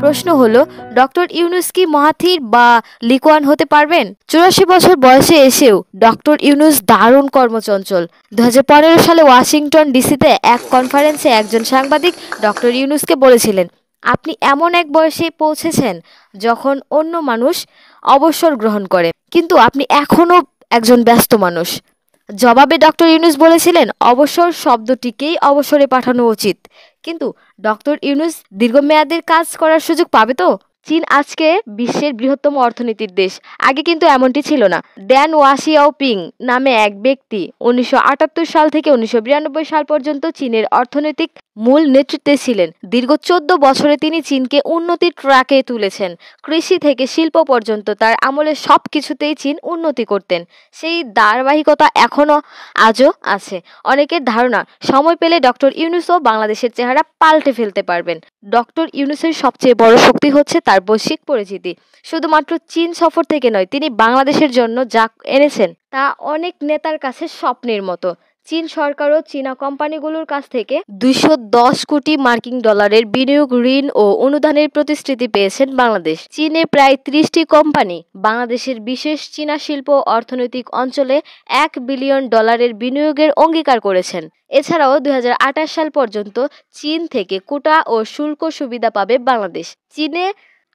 প্রশ্ন হলো, ডক্টর ইউনূস কি মাহাথির বা লিকুয়ান হতে পারবেন? ৮৪ বছর বয়সে এসেও ডক্টর ইউনূস দারুণ কর্মচঞ্চল। ২০১৫ সালে ওয়াশিংটন ডিসিতে এক কনফারেন্সে একজন সাংবাদিক ডক্টর ইউনূসকে বলেছিলেন, আপনি এমন এক বয়সে পৌঁছেছেন যখন অন্য মানুষ অবসর গ্রহণ করে, কিন্তু আপনি এখনও একজন ব্যস্ত মানুষ। জবাবে ডক্টর ইউনূস বলেছিলেন, অবসর শব্দটিকেই অবসরে পাঠানো উচিত। কিন্তু ডক্টর ইউনূস দীর্ঘমেয়াদের কাজ করার সুযোগ পাবে তো? চীন আজকে বিশ্বের বৃহত্তম অর্থনীতির দেশ। আগে কিন্তু এমনটি ছিল না। ড্যান ওয়াশিয়াওপিং নামে এক ব্যক্তি ১৯৭৮ সাল থেকে ১৯৯২ সাল পর্যন্ত চীনের অর্থনৈতিক মূল নেতৃত্বে ছিলেন। দীর্ঘ ১৪ বছরে তিনি চীনকে উন্নতির ট্র্যাকে তুলেছেন। কৃষি থেকে শিল্প পর্যন্ত তার আমলে সব কিছুতেই চীন উন্নতি করতেন। সেই ধারাবাহিকতা আজও আছে। অনেকের ধারণা, সময় পেলে ডক্টর ইউনূসও বাংলাদেশের চেহারা পাল্টে ফেলতে পারবেন। ডক্টর ইউনূসের সবচেয়ে বড় শক্তি হচ্ছে তার বৈশ্বিক পরিচিতি। শুধুমাত্র চীন সফর থেকে নয়, তিনি বাংলাদেশের জন্য যা এনেছেন তা অনেক নেতার কাছে স্বপ্নের মতো। চীন সরকার ও চীনা কোম্পানিগুলোর কাছ থেকে ২১০ কোটি মার্কিন ডলারের বিনিয়োগ, ঋণ ও অনুদানের প্রতিশ্রুতি পেয়েছেন বাংলাদেশ। চীনে প্রায় ৩০টি কোম্পানি বাংলাদেশের বিশেষ চীনা শিল্প অর্থনৈতিক অঞ্চলে $১ বিলিয়ন বিনিয়োগের অঙ্গীকার করেছেন। এছাড়াও ২০২৮ সাল পর্যন্ত চীন থেকে কোটা ও শুল্ক সুবিধা পাবে বাংলাদেশ। চীনে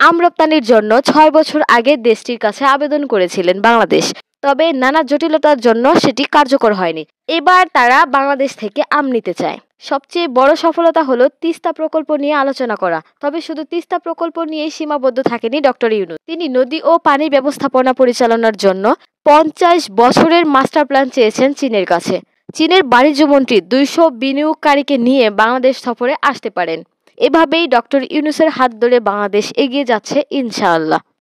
আম রপ্তানির জন্য ৬ বছর আগে দেশটির কাছে আবেদন করেছিলেন বাংলাদেশ, তবে নানা জটিলতার জন্য সেটি কার্যকর হয়নি। এবার তারা বাংলাদেশ থেকে আম নিতে চায়। সবচেয়ে বড় সফলতা হলো তিস্তা প্রকল্প নিয়ে আলোচনা করা। তবে শুধু তিস্তা প্রকল্প নিয়েই সীমাবদ্ধ থাকেনি ডক্টর ইউনূস। তিনি নদী ও পানি ব্যবস্থাপনা পরিচালনার জন্য ৫০ বছরের মাস্টার প্ল্যান চেয়েছেন চীনের কাছে। চীনের বাণিজ্যমন্ত্রী ২০০ বিনিয়োগকারীকে নিয়ে বাংলাদেশ সফরে আসতে পারেন। এভাবেই ডক্টর ইউনূসের হাত ধরে বাংলাদেশ এগিয়ে যাচ্ছে ইনশাআল্লাহ।